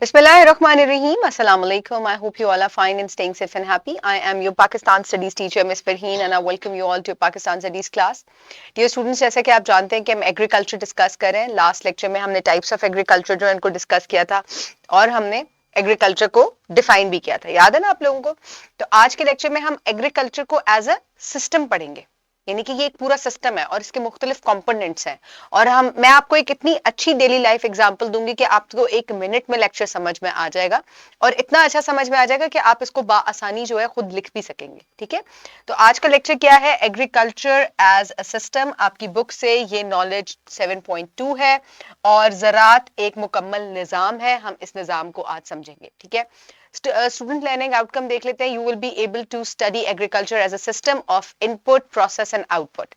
Bismillahirrahmanirrahim. Assalamu alaikum. I hope you all are fine and staying safe and happy. I am your Pakistan Studies teacher, Miss Farheen, and I welcome you all to your Pakistan Studies class. Dear students, जैसे कि आप जानते हैं कि हम agriculture discuss कर रहे हैं. लास्ट लेक्चर में हमने टाइप्स ऑफ एग्रीकल्चर जो है इनको डिस्कस किया था और हमने एग्रीकल्चर को डिफाइन भी किया था. याद है ना आप लोगों को? तो आज के लेक्चर में हम एग्रीकल्चर को एज अ सिस्टम पढ़ेंगे, यानी कि ये एक पूरा सिस्टम है और इसके मुख्तलिफ कंपोनेंट्स हैं. और मैं आपको एक इतनी अच्छी डेली लाइफ एग्जांपल दूंगी कि आपको एक मिनट में लेक्चर समझ में आ जाएगा और इतना अच्छा समझ में आ जाएगा कि आप इसको बाआसानी जो है खुद लिख भी सकेंगे. ठीक है, तो आज का लेक्चर क्या है? Agriculture as a system. आपकी बुक से ये नॉलेज 7.2 है और ज़राअत एक मुकम्मल निज़ाम है. हम इस निज़ाम को आज समझेंगे. ठीक है, स्टूडेंट लर्निंग आउटकम देख लेते हैं. You will be able to study agriculture as a system of input, process and output.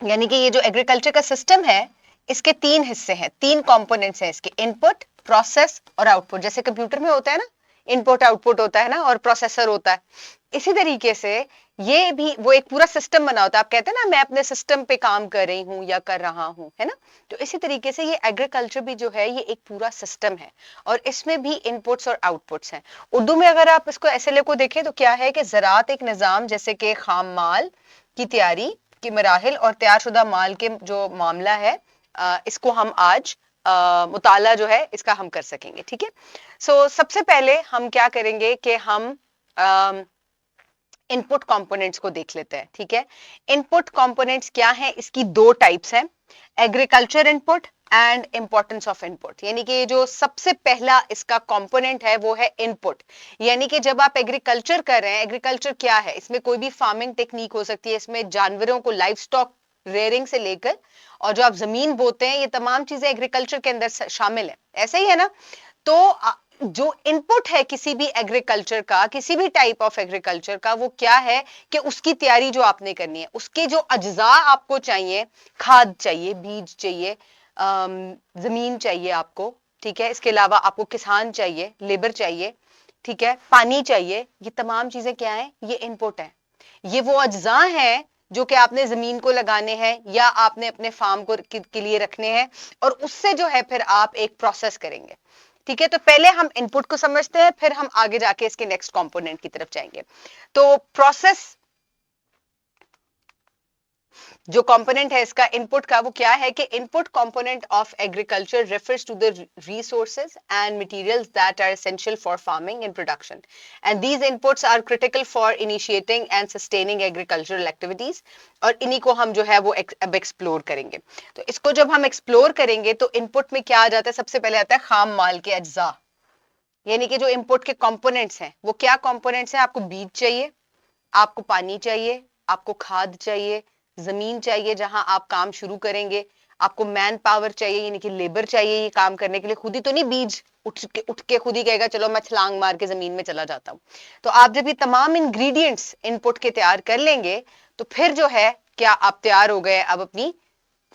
यानी कि ये जो एग्रीकल्चर का सिस्टम है इसके तीन हिस्से हैं, तीन कंपोनेंट्स हैं इसके: इनपुट, प्रोसेस और आउटपुट. जैसे कंप्यूटर में होता है ना, इनपुट आउटपुट होता है ना और प्रोसेसर होता है, इसी तरीके से ये भी वो एक पूरा सिस्टम बना होता है. आप कहते हैं ना मैं अपने सिस्टम पे काम कर रही हूँ या कर रहा हूँ, है ना? तो इसी तरीके से ये एग्रीकल्चर भी जो है ये एक पूरा सिस्टम है और इसमें भी इनपुट्स और आउटपुट्स हैं. उर्दू में अगर आप इसको ऐसे को देखें तो क्या है कि ज़राअत एक निज़ाम, जैसे कि खाम माल की तैयारी की मराहिल और तैयारशुदा माल के जो मामला है, इसको हम आज मुताला जो है इसका हम कर सकेंगे. ठीक है, सो सबसे पहले हम क्या करेंगे कि हम इनपुट कंपोनेंट्स को देख लेते हैं. ठीक है, इनपुट कंपोनेंट्स क्या है? इसकी दो टाइप्स हैं, agriculture input and importance of input. यानी कि जो सबसे पहला इसका कंपोनेंट है वो है इनपुट. यानी कि जब आप एग्रीकल्चर कर रहे हैं, एग्रीकल्चर क्या है? इसमें कोई भी फार्मिंग टेक्निक हो सकती है, इसमें जानवरों को लाइव स्टॉक रेयरिंग से लेकर और जो आप जमीन बोते हैं, ये तमाम चीजें एग्रीकल्चर के अंदर शामिल है. ऐसा ही है ना? तो जो इनपुट है किसी भी एग्रीकल्चर का, किसी भी टाइप ऑफ एग्रीकल्चर का, वो क्या है कि उसकी तैयारी जो आपने करनी है, उसके जो अज्जा आपको चाहिए, खाद चाहिए, बीज चाहिए, जमीन चाहिए आपको. ठीक है, इसके अलावा आपको किसान चाहिए, लेबर चाहिए, ठीक है, पानी चाहिए. ये तमाम चीजें क्या है? ये इनपुट है. ये वो अज्जा हैं जो कि आपने जमीन को लगाने हैं या आपने अपने फार्म को के लिए रखने हैं और उससे जो है फिर आप एक प्रोसेस करेंगे. ठीक है, तो पहले हम इनपुट को समझते हैं, फिर हम आगे जाके इसके नेक्स्ट कंपोनेंट की तरफ जाएंगे. तो प्रोसेस जो कंपोनेंट है इसका इनपुट का, वो क्या है कि input component of agriculture refers to the resources and materials that are essential for farming and production and these inputs are critical for initiating and sustaining agricultural activities. और इन्हीं को हम जो है वो अब एक्सप्लोर करेंगे. तो इसको जब हम एक्सप्लोर करेंगे तो इनपुट में क्या आ जाता है? सबसे पहले आता है खाम माल के अज्जा. यानी कि जो इनपुट के कंपोनेंट्स हैं वो क्या कंपोनेंट्स हैं? आपको बीज चाहिए, आपको पानी चाहिए, आपको खाद चाहिए, जमीन चाहिए जहां आप काम शुरू करेंगे, आपको मैन पावर चाहिए यानी कि लेबर चाहिए ये काम करने के लिए. खुद ही तो नहीं बीज उठ के खुद ही कहेगा चलो मैं छलांग मार के जमीन में चला जाता हूं. तो आप जब ये तमाम इंग्रेडिएंट्स इनपुट के तैयार कर लेंगे तो फिर जो है क्या आप तैयार हो गए अब अपनी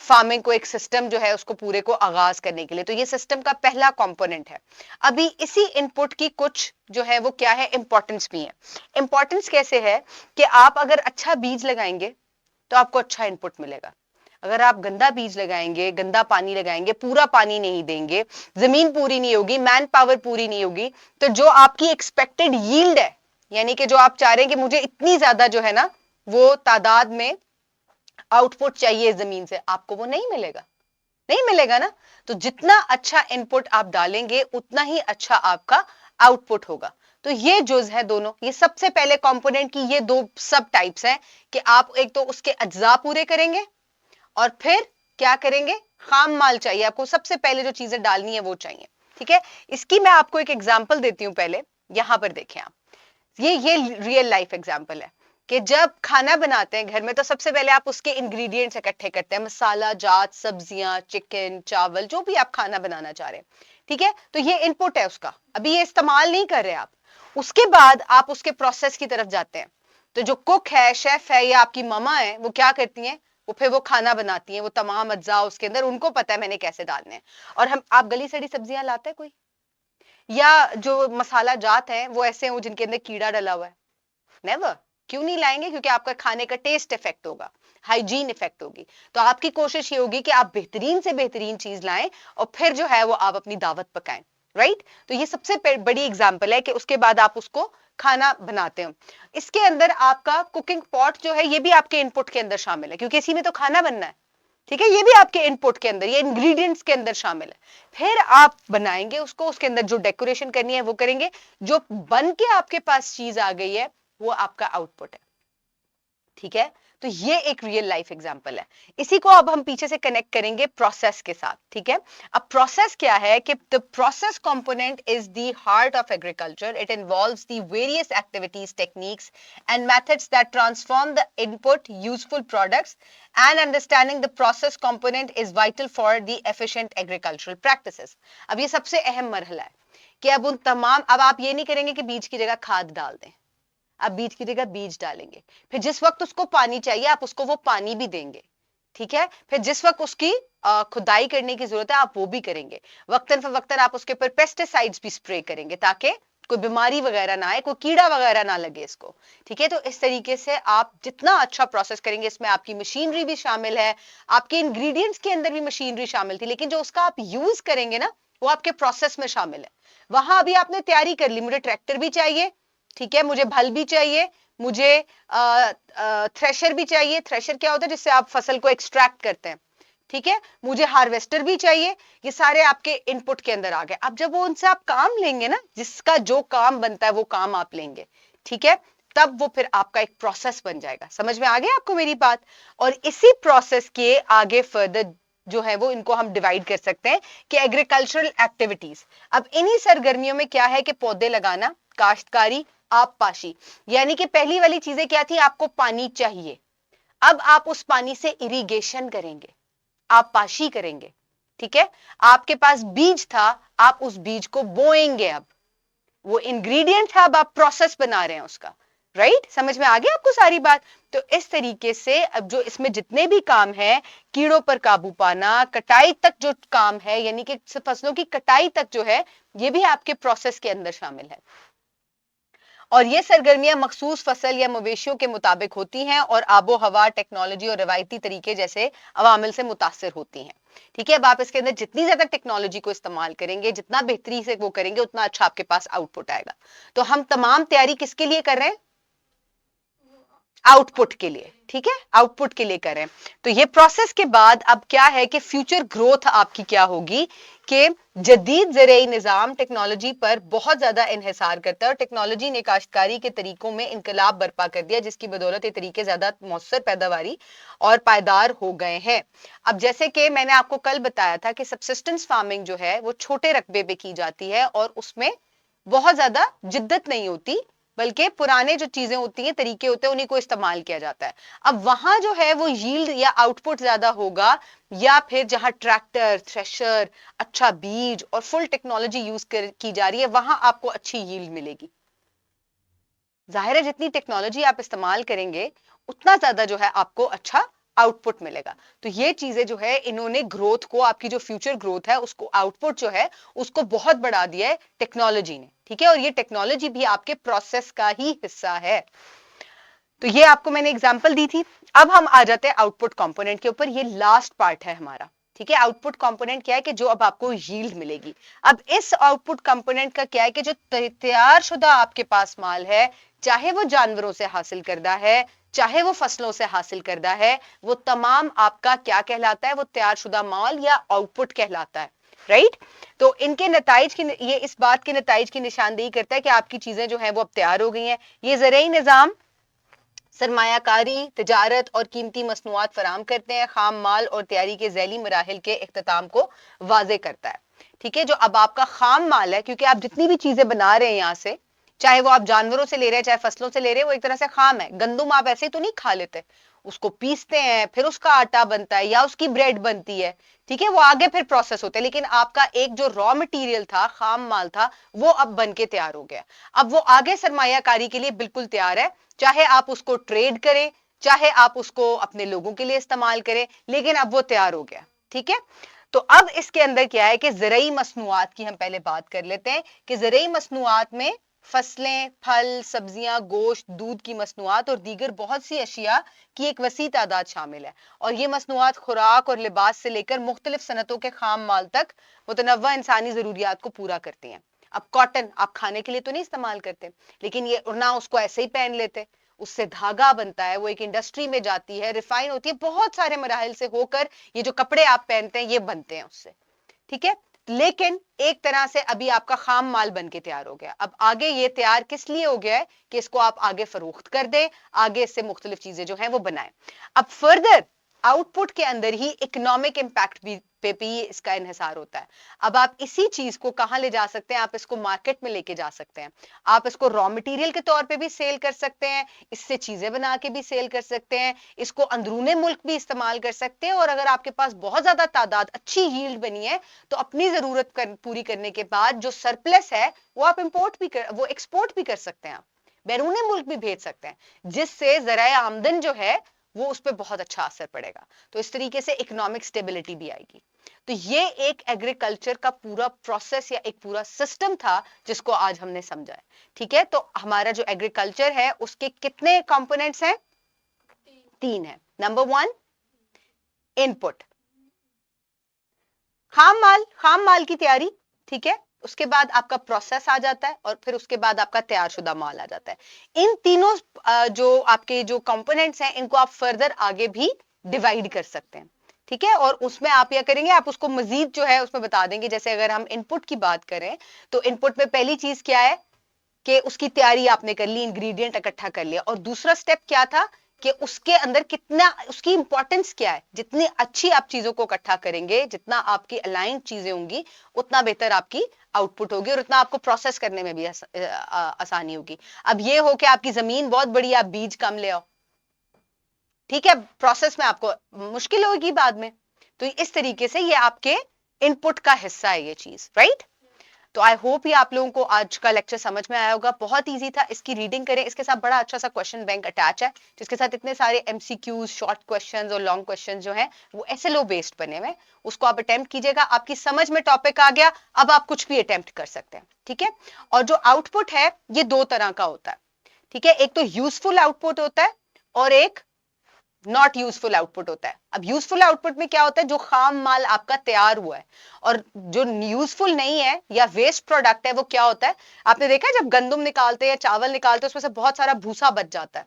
फार्मिंग को, एक सिस्टम जो है उसको पूरे को आगाज करने के लिए. तो ये सिस्टम का पहला कंपोनेंट है. अभी इसी इनपुट की कुछ जो है वो क्या है, इंपॉर्टेंस भी है. इंपॉर्टेंस कैसे है कि आप अगर अच्छा बीज लगाएंगे तो आपको अच्छा इनपुट मिलेगा. अगर आप गंदा बीज लगाएंगे, गंदा पानी लगाएंगे, पूरा पानी नहीं देंगे, जमीन पूरी नहीं होगी, मैन पावर पूरी नहीं होगी, तो जो आपकी एक्सपेक्टेड यील्ड है, यानी कि जो आप चाह रहे हैं कि मुझे इतनी ज्यादा जो है ना वो तादाद में आउटपुट चाहिए जमीन से, आपको वो नहीं मिलेगा. नहीं मिलेगा ना. तो जितना अच्छा इनपुट आप डालेंगे उतना ही अच्छा आपका आउटपुट होगा. तो ये जुज है दोनों, ये सबसे पहले कंपोनेंट की ये दो सब टाइप्स हैं कि आप एक तो उसके अज्जा पूरे करेंगे और फिर क्या करेंगे? खाम माल चाहिए आपको, सबसे पहले जो चीजें डालनी है वो चाहिए. ठीक है, इसकी मैं आपको एक एग्जांपल देती हूं. पहले यहां पर देखें आप, ये रियल लाइफ एग्जांपल है कि जब खाना बनाते हैं घर में तो सबसे पहले आप उसके इंग्रेडिएंट्स इकट्ठे करते हैं, मसाला जात, सब्जियां, चिकन, चावल, जो भी आप खाना बनाना चाह रहे हैं. ठीक है, तो ये इनपुट है उसका, अभी ये इस्तेमाल नहीं कर रहे आप. उसके बाद आप उसके प्रोसेस की तरफ जाते हैं. तो जो कुक है, शेफ है या आपकी ममा है, वो क्या करती हैं? वो फिर वो खाना बनाती हैं, वो तमाम अज्जा उसके अंदर उनको पता है मैंने कैसे डालने हैं. और हम आप गली सड़ी सब्जियां लाते हैं कोई, या जो मसाला जात है वो ऐसे हो जिनके अंदर कीड़ा डला हुआ है? नेवर. क्यों नहीं लाएंगे? क्योंकि आपका खाने का टेस्ट इफेक्ट होगा, हाइजीन इफेक्ट होगी. तो आपकी कोशिश ये होगी कि आप बेहतरीन से बेहतरीन चीज लाएं और फिर जो है वो आप अपनी दावत पकाएं. राइट। तो ये सबसे बड़ी एग्जांपल है कि उसके बाद आप उसको खाना बनाते हो। इसके अंदर आपका कुकिंग पॉट जो है ये भी आपके इनपुट के अंदर शामिल है, क्योंकि इसी में तो खाना बनना है, ठीक है। ये भी आपके इनपुट के अंदर, ये इंग्रेडिएंट्स के अंदर शामिल है। फिर आप बनाएंगे उसको, उसके अंदर जो डेकोरेशन करनी है वो करेंगे, जो बन के आपके पास चीज आ गई है वो आपका आउटपुट है, ठीक है। तो ये एक रियल लाइफ एग्जांपल है। इसी को अब हम पीछे से कनेक्ट करेंगे प्रोसेस के साथ, ठीक है। अब प्रोसेस क्या है कि the process component is the heart of agriculture. It involves the various activities, techniques and methods that transform the input useful products, and understanding the process component is vital for the efficient agricultural practices. अब ये सबसे अहम मरहला है कि अब उन तमाम, अब आप ये नहीं करेंगे कि बीज की जगह खाद डाल दें, आप बीज की जगह बीज डालेंगे, फिर जिस वक्त उसको पानी चाहिए आप उसको वो पानी भी देंगे, ठीक है। फिर जिस वक्त उसकी खुदाई करने की जरूरत है आप वो भी करेंगे, वक्तन फवक्तन आप उसके ऊपर पेस्टिसाइड्स भी स्प्रे करेंगे ताकि कोई बीमारी वगैरह ना आए, कोई कीड़ा वगैरह ना लगे इसको, ठीक है। तो इस तरीके से आप जितना अच्छा प्रोसेस करेंगे, इसमें आपकी मशीनरी भी शामिल है, आपके इंग्रेडिएंट्स के अंदर भी मशीनरी शामिल थी, लेकिन जो उसका आप यूज करेंगे ना वो आपके प्रोसेस में शामिल है। वहां अभी आपने तैयारी कर ली, मुझे ट्रैक्टर भी चाहिए, ठीक है, मुझे भल भी चाहिए, मुझे थ्रेशर भी चाहिए। थ्रेशर क्या होता है, जिससे आप फसल को एक्सट्रैक्ट करते हैं, ठीक है। मुझे हार्वेस्टर भी चाहिए। ये सारे आपके इनपुट के अंदर आ गए। अब जब वो उनसे आप काम लेंगे ना, जिसका जो काम बनता है वो काम आप लेंगे, ठीक है, तब वो फिर आपका एक प्रोसेस बन जाएगा। समझ में आ गया आपको मेरी बात। और इसी प्रोसेस के आगे फर्दर जो है वो इनको हम डिवाइड कर सकते हैं कि एग्रीकल्चरल एक्टिविटीज। अब इन्हीं सरगर्मियों में क्या है कि पौधे लगाना, काश्तकारी, आबपाशी, यानी कि पहली वाली चीजें क्या थी, आपको पानी चाहिए, अब आप उस पानी से इरिगेशन करेंगे, आप पाशी करेंगे, ठीक है। आपके पास बीज था, आप उस बीज को बोएंगे, अब वो इंग्रेडिएंट था, अब आप प्रोसेस बना रहे हैं उसका, राइट। समझ में आ गया आपको सारी बात। तो इस तरीके से अब जो इसमें जितने भी काम है, कीड़ों पर काबू पाना, कटाई तक जो काम है, यानी कि फसलों की कटाई तक जो है, ये भी आपके प्रोसेस के अंदर शामिल है। और ये सरगर्मियां मखसूस फसल या मवेशियों के मुताबिक होती हैं और आबो हवा, टेक्नोलॉजी और रवायती तरीके जैसे अवामिल से मुतासर होती हैं, ठीक है। अब आप इसके अंदर जितनी ज्यादा टेक्नोलॉजी को इस्तेमाल करेंगे, जितना बेहतरी से वो करेंगे, उतना अच्छा आपके पास आउटपुट आएगा। तो हम तमाम तैयारी किसके लिए कर रहे हैं, आउटपुट के लिए, ठीक है, आउटपुट के लिए करें। तो ये प्रोसेस के बाद अब क्या है कि फ्यूचर ग्रोथ आपकी क्या होगी कि जदीद ज़राई निज़ाम टेक्नोलॉजी पर बहुत ज्यादा इन्हिसार करता है और टेक्नोलॉजी ने काश्तकारी के तरीकों में इनकलाब बर्पा कर दिया, जिसकी बदौलत ये तरीके ज्यादा मौसर पैदावारी और पायदार हो गए हैं। अब जैसे कि मैंने आपको कल बताया था कि सबसिस्टेंस फार्मिंग जो है वो छोटे रकबे पे की जाती है और उसमें बहुत ज्यादा जिद्दत नहीं होती, बल्कि पुराने जो चीजें होती हैं, तरीके होते हैं, उन्हीं को इस्तेमाल किया जाता है। अब वहां जो है वो यील्ड या आउटपुट ज्यादा होगा, या फिर जहां ट्रैक्टर, थ्रेशर, अच्छा बीज और फुल टेक्नोलॉजी यूज की जा रही है, वहां आपको अच्छी यील्ड मिलेगी। जाहिर है जितनी टेक्नोलॉजी आप इस्तेमाल करेंगे उतना ज्यादा जो है आपको अच्छा आउटपुट मिलेगा। तो ये चीजें जो है इन्होंने ग्रोथ को, आपकी जो फ्यूचर ग्रोथ है उसको, आउटपुट जो है उसको बहुत बढ़ा दिया है टेक्नोलॉजी ने, ठीक है। और ये टेक्नोलॉजी भी आपके प्रोसेस का ही हिस्सा है। तो ये आपको मैंने एग्जांपल दी थी। अब हम आ जाते हैं आउटपुट कंपोनेंट के ऊपर। ये लास्ट पार्ट है हमारा, ठीक है। आउटपुट कंपोनेंट क्या है कि जो अब आपको यील्ड मिलेगी। अब इस आउटपुट कंपोनेंट का क्या है कि जो तैयार शुदा आपके पास माल है, चाहे वो जानवरों से हासिल करदा है, चाहे वो फसलों से हासिल करदा है, वो तमाम आपका क्या कहलाता है, वो तैयार शुदा माल या आउटपुट कहलाता है, राइट। तो इनके नताइज की, ये इस बात के नताइज की निशानदेही करता है कि आपकी चीजें जो है वो अब तैयार हो गई हैं। ये ज़राई निज़ाम सरमायाकारी, तिजारत और कीमती मसनूआत फराम करते हैं, खाम माल और तैयारी के झैली मराहिल के इख्तिताम को वाजे करता है, ठीक है। जो अब आपका खाम माल है, क्योंकि आप जितनी भी चीजें बना रहे हैं यहाँ से, चाहे वो आप जानवरों से ले रहे हैं, चाहे फसलों से ले रहे हैं, वो एक तरह से खाम है। गंदुम आप ऐसे ही तो नहीं खा लेते, उसको पीसते हैं, फिर उसका आटा बनता है या उसकी ब्रेड बनती है, ठीक है, वो आगे फिर प्रोसेस होते हैं। लेकिन आपका एक जो रॉ मटेरियल था, खाम माल था, वो अब बन के तैयार हो गया। अब वो आगे सरमायाकारी के लिए बिल्कुल तैयार है, चाहे आप उसको ट्रेड करें, चाहे आप उसको अपने लोगों के लिए इस्तेमाल करें, लेकिन अब वो तैयार हो गया, ठीक है। तो अब इसके अंदर क्या है कि ज़राई मसनूआत की हम पहले बात कर लेते हैं कि ज़राई मसनूआत में फसलें, फल, सब्जियां, गोश्त, दूध की मसनूआत और दीगर बहुत सी अशिया की एक वसी तादाद शामिल है। और ये मसनूआत खुराक और लिबास से लेकर मुख्तलिफ सनतों के खाम माल तक मुतनव्वा इंसानी ज़रूरियात को पूरा करती हैं। अब कॉटन आप खाने के लिए तो नहीं इस्तेमाल करते, लेकिन ये ना उसको ऐसे ही पहन लेते, उससे धागा बनता है, वो एक इंडस्ट्री में जाती है, रिफाइन होती है, बहुत सारे मराहल से होकर ये जो कपड़े आप पहनते हैं ये बनते हैं उससे। ठीक है, लेकिन एक तरह से अभी आपका खाम माल बन के तैयार हो गया। अब आगे ये तैयार किस लिए हो गया है कि इसको आप आगे फरोख्त कर दें, आगे इससे मुख्तलिफ चीजें जो हैं वो बनाएं। अब फर्दर आउटपुट के अंदर ही इकोनॉमिक इंपैक्ट पे भी इसका इन्हिसार होता है। अब आप इसी चीज को कहां ले जा सकते हैं, आप इसको मार्केट में लेके जा सकते हैं, आप इसको रॉ मटेरियल के तौर पे भी सेल कर सकते हैं, इससे चीजें बना के भी सेल कर सकते हैं, इसको अंदरूने मुल्क भी इस्तेमाल कर सकते हैं, और अगर आपके पास बहुत ज्यादा तादाद अच्छी यील्ड बनी है तो अपनी जरूरत पूरी करने के बाद जो सरप्लस है वो आप वो एक्सपोर्ट भी कर सकते हैं, आप बैरूने मुल्क भी भेज सकते हैं, जिससे जराए आमदन जो है वो उस पर बहुत अच्छा असर पड़ेगा। तो इस तरीके से इकोनॉमिक स्टेबिलिटी भी आएगी। तो ये एक एग्रीकल्चर का पूरा प्रोसेस या एक पूरा सिस्टम था जिसको आज हमने समझा है। ठीक है, तो हमारा जो एग्रीकल्चर है उसके कितने कंपोनेंट्स हैं? तीन है। नंबर 1 इनपुट, खाम माल की तैयारी। ठीक है, उसके बाद आपका प्रोसेस आ जाता है और फिर उसके बाद आपका तैयारशुदा माल आ जाता है। इन तीनों जो आपके जो कंपोनेंट्स हैं इनको आप फर्दर आगे भी डिवाइड कर सकते हैं। ठीक है, और उसमें आप क्या करेंगे, आप उसको मजीद जो है उसमें बता देंगे। जैसे अगर हम इनपुट की बात करें तो इनपुट में पहली चीज क्या है कि उसकी तैयारी आपने कर ली, इंग्रेडिएंट इकट्ठा कर लिया, और दूसरा स्टेप क्या था कि उसके अंदर कितना, उसकी इंपॉर्टेंस क्या है। जितनी अच्छी आप चीजों को इकट्ठा करेंगे, जितना आपकी अलाइंड चीजें होंगी, उतना बेहतर आपकी आउटपुट होगी और उतना आपको प्रोसेस करने में भी आसानी होगी। अब ये हो कि आपकी जमीन बहुत बड़ी, आप बीज कम ले आओ, ठीक है, प्रोसेस में आपको मुश्किल होगी बाद में। तो इस तरीके से ये आपके इनपुट का हिस्सा है ये चीज, राइट। तो आई होप ये आप लोगों को आज का लेक्चर समझ में आया होगा। बहुत इजी था, इसकी रीडिंग करें, इसके साथ बड़ा अच्छा सा क्वेश्चन बैंक अटैच है जिसके साथ इतने सारे एमसीक्यूज, शॉर्ट क्वेश्चंस और लॉन्ग क्वेश्चंस जो हैं वो एसएलओ बेस्ड बने हुए, उसको आप अटेम्प्ट कीजिएगा। आपकी समझ में टॉपिक आ गया, अब आप कुछ भी अटेम्प्ट कर सकते हैं। ठीक है, और जो आउटपुट है ये दो तरह का होता है। ठीक है, एक तो यूजफुल आउटपुट होता है और एक नॉट यूजफुल आउटपुट होता है। अब यूजफुल आउटपुट में क्या होता है, जो खाम माल आपका तैयार हुआ है, और जो यूजफुल नहीं है या वेस्ट प्रोडक्ट है वो क्या होता है, आपने देखा है जब गंदम निकालते हैं या चावल निकालते हैं उसमें से बहुत सारा भूसा बच जाता है,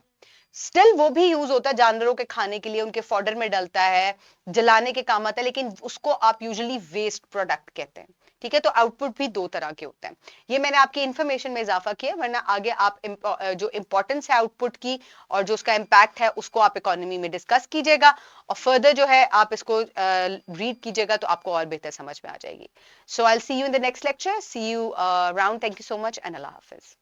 स्टिल वो भी यूज होता है जानवरों के खाने के लिए, उनके फॉडर में डलता है, जलाने के काम आता है, लेकिन उसको आप यूजुअली वेस्ट प्रोडक्ट कहते हैं। ठीक है, तो आउटपुट भी दो तरह के होते हैं। ये मैंने आपकी इंफॉर्मेशन में इजाफा किया, वरना आगे आप जो इंपॉर्टेंस है आउटपुट की और जो उसका इम्पैक्ट है उसको आप इकोनॉमी में डिस्कस कीजिएगा और फर्दर जो है आप इसको रीड कीजिएगा तो आपको और बेहतर समझ में आ जाएगी। So I will see you in the next lecture, see you around, thank you so much and Allah Hafiz.